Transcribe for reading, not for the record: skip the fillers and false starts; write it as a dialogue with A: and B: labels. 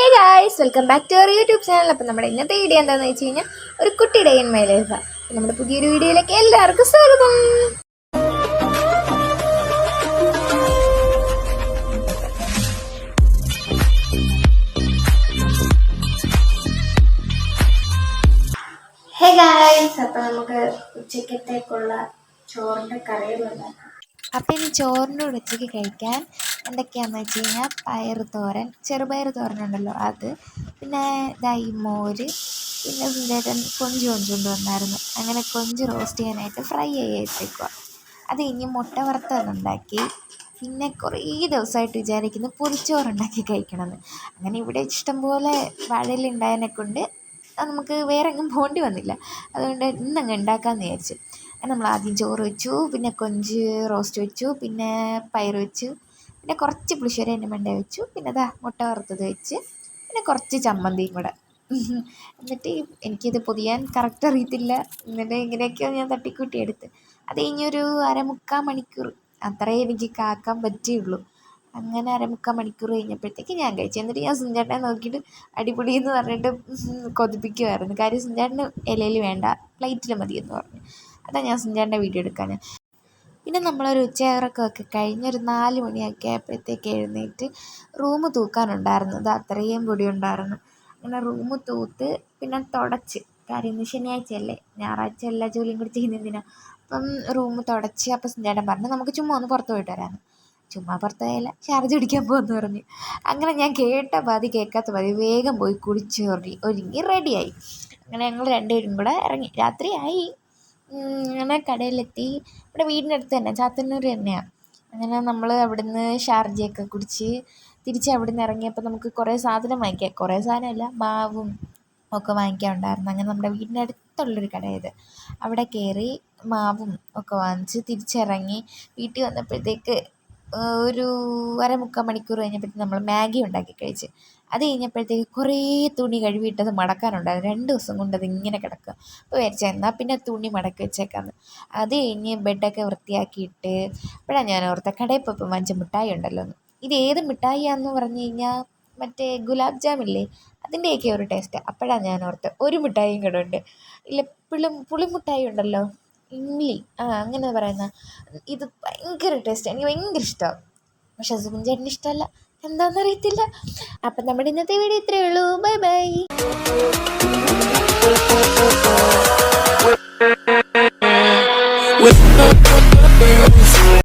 A: Hey guys, welcome back to our YouTube channel. അപ്പം നമ്മുടെ ഇന്നത്തെ വീഡിയോ എന്താണെന്ന് വെച്ച് കഴിഞ്ഞാൽ ഒരു കുട്ടി ഡേ ഇൻ മൈ ലൈഫ്. നമ്മുടെ പുതിയൊരു വീഡിയോയിലേക്ക് എല്ലാവർക്കും സ്വാഗതം. ഹേ ഗായ്സ്, അപ്പം നമുക്ക് ഉച്ചക്കത്തേക്കുള്ള ചോറിൻ്റെ കറികളുണ്ടാക്കാം. അപ്പം ഇനി ചോറിൻ്റെ കൂടെ ഉച്ചയ്ക്ക് കഴിക്കാൻ എന്തൊക്കെയാണെന്ന് വെച്ച് കഴിഞ്ഞാൽ പയർ തോരൻ, ചെറുപയർ തോരൻ ഉണ്ടല്ലോ അത്, പിന്നെ ഇതായി മോര്, പിന്നെ സുന്ദരൻ കൊഞ്ച് കൊണ്ടുവന്നായിരുന്നു. അങ്ങനെ കൊഞ്ച് റോസ്റ്റ് ചെയ്യാനായിട്ട് ഫ്രൈ ചെയ്തേക്കുക. അത് കഴിഞ്ഞ് മുട്ട വറുത്തതുണ്ടാക്കി. പിന്നെ കുറേ ദിവസമായിട്ട് വിചാരിക്കുന്നു പൊതിച്ചോറുണ്ടാക്കി കഴിക്കണമെന്ന്. അങ്ങനെ ഇവിടെ ഇഷ്ടംപോലെ വാഴയിലുണ്ടായതിനെ കൊണ്ട് നമുക്ക് വേറെ എങ്ങും പോകേണ്ടി വന്നില്ല. അതുകൊണ്ട് ഇന്നങ്ങ് ഉണ്ടാക്കാമെന്ന് വിചാരിച്ചു. നമ്മൾ ആദ്യം ചോറ് വെച്ചു, പിന്നെ കൊഞ്ച് റോസ്റ്റ് വെച്ചു, പിന്നെ പയർ വെച്ചു, പിന്നെ കുറച്ച് പുളിശ്ശേരി അതിൻ്റെ മണ്ടേ വെച്ചു, പിന്നെ അതാ മുട്ട വറുത്തത് വെച്ച്, പിന്നെ കുറച്ച് ചമ്മന്തിയും കൂടെ. എന്നിട്ട് എനിക്കിത് പൊതിയാൻ കറക്റ്റ് അറിയത്തില്ല, എന്നിട്ട് ഇങ്ങനെയൊക്കെയോ ഞാൻ തട്ടിക്കൂട്ടി എടുത്ത്. അത് കഴിഞ്ഞൊരു 1/4 മണിക്കൂർ അത്രേ എനിക്ക് കാക്കാൻ പറ്റിയുള്ളൂ. അങ്ങനെ 1/4 മണിക്കൂർ കഴിഞ്ഞപ്പോഴത്തേക്ക് ഞാൻ കഴിച്ചു. എന്നിട്ട് ഞാൻ സുഞ്ചേട്ടനെ നോക്കിയിട്ട് അടിപൊളി എന്ന് പറഞ്ഞിട്ട് കൊതിപ്പിക്കുമായിരുന്നു. കാര്യം സുഞ്ചേട്ടന് ഇലയിൽ വേണ്ട, പ്ലേറ്റിൽ മതിയെന്ന് പറഞ്ഞു. അതാണ് ഞാൻ സുഞ്ചേട്ടൻ്റെ വീഡിയോ എടുക്കാൻ. പിന്നെ നമ്മളൊരു ഉച്ചയിറക്കമൊക്കെ കഴിഞ്ഞൊരു 4 മണിയൊക്കെ ആയപ്പോഴത്തേക്ക് എഴുന്നേറ്റ് റൂം തൂക്കാനുണ്ടായിരുന്നു. അത് അത്രയും പൊടി ഉണ്ടായിരുന്നു. അങ്ങനെ റൂം തൂത്ത് പിന്നെ തുടച്ച്. കാര്യം ഇന്ന് ശനിയാഴ്ചയല്ലേ, ഞായറാഴ്ച എല്ലാ ജോലിയും കൂടി ചെയ്യുന്നതിനാണ്. അപ്പം റൂം തുടച്ച്. അപ്പം സുഞ്ചേട്ടൻ പറഞ്ഞു നമുക്ക് ചുമ്മാ ഒന്ന് പുറത്ത് പോയിട്ട് വരാമെന്ന്. ചുമ്മാ പുറത്ത് പോയാൽ ഷാർജ അടിക്കാൻ പോകുമെന്ന് പറഞ്ഞു. അങ്ങനെ ഞാൻ കേട്ട പാതി കേൾക്കാത്ത പാതി വേഗം പോയി കുളിച്ച് ഒരുങ്ങി റെഡിയായി. അങ്ങനെ ഞങ്ങൾ രണ്ടുപേരും കൂടെ ഇറങ്ങി. രാത്രിയായി. അങ്ങനെ കടയിലെത്തി. ഇവിടെ വീടിൻ്റെ അടുത്ത് തന്നെ, ചാത്തന്നൂർ തന്നെയാണ്. അങ്ങനെ നമ്മൾ അവിടുന്ന് ഷാർജയൊക്കെ കുടിച്ച് തിരിച്ച് അവിടുന്ന് ഇറങ്ങിയപ്പോൾ നമുക്ക് കുറേ സാധനം വാങ്ങിക്കാം. കുറേ സാധനമല്ല, മാവും ഒക്കെ വാങ്ങിക്കാനുണ്ടായിരുന്നു. അങ്ങനെ നമ്മുടെ വീടിൻ്റെ അടുത്തുള്ളൊരു കടയത്, അവിടെ കയറി മാവും ഒക്കെ വാങ്ങിച്ച് തിരിച്ചിറങ്ങി. വീട്ടിൽ വന്നപ്പോഴത്തേക്ക് ഒരു 1/4 മണിക്കൂർ കഴിഞ്ഞപ്പോഴത്തേക്ക് നമ്മൾ മാഗി ഉണ്ടാക്കി കഴിച്ച്. അത് കഴിഞ്ഞപ്പോഴത്തേക്ക് കുറേ തുണി കഴുകിയിട്ടത് മടക്കാനുണ്ടായിരുന്നു. 2 ദിവസം കൊണ്ട് അത് ഇങ്ങനെ കിടക്കുക. അപ്പോൾ വിചാരിച്ചാൽ എന്നാൽ പിന്നെ തുണി മടക്കി വെച്ചേക്കാമെന്ന്. അത് കഴിഞ്ഞ് ബെഡൊക്കെ വൃത്തിയാക്കിയിട്ട് അപ്പോഴാണ് ഞാൻ ഓർത്തത് കടയിൽ പോയപ്പോൾ വാങ്ങിച്ച മിഠായി ഉണ്ടല്ലോ എന്ന്. ഇത് ഏത് മിഠായിയാണെന്ന് പറഞ്ഞു കഴിഞ്ഞാൽ മറ്റേ ഗുലാബ് ജാമില്ലേ, അതിൻ്റെയൊക്കെ ഒരു ടേസ്റ്റ്. അപ്പോഴാണ് ഞാൻ ഓർത്തത് ഒരു മിഠായിയും കൂടെ ഉണ്ട്. ഇല്ല, പുളിമിഠായി ഉണ്ടല്ലോ, ഇംലി, അങ്ങനെ പറയുന്ന ഇത് ഭയങ്കര ടേസ്റ്റ്. എനിക്ക് ഭയങ്കര ഇഷ്ടമാണ്. പക്ഷെ സുകുഞ്ചേട്ടന് ഇഷ്ടമല്ല, എന്താണെന്നറിയത്തില്ല. അപ്പം നമ്മുടെ ഇന്നത്തെ വീഡിയോ ഇത്രയേ ഉള്ളൂ. Bye bye.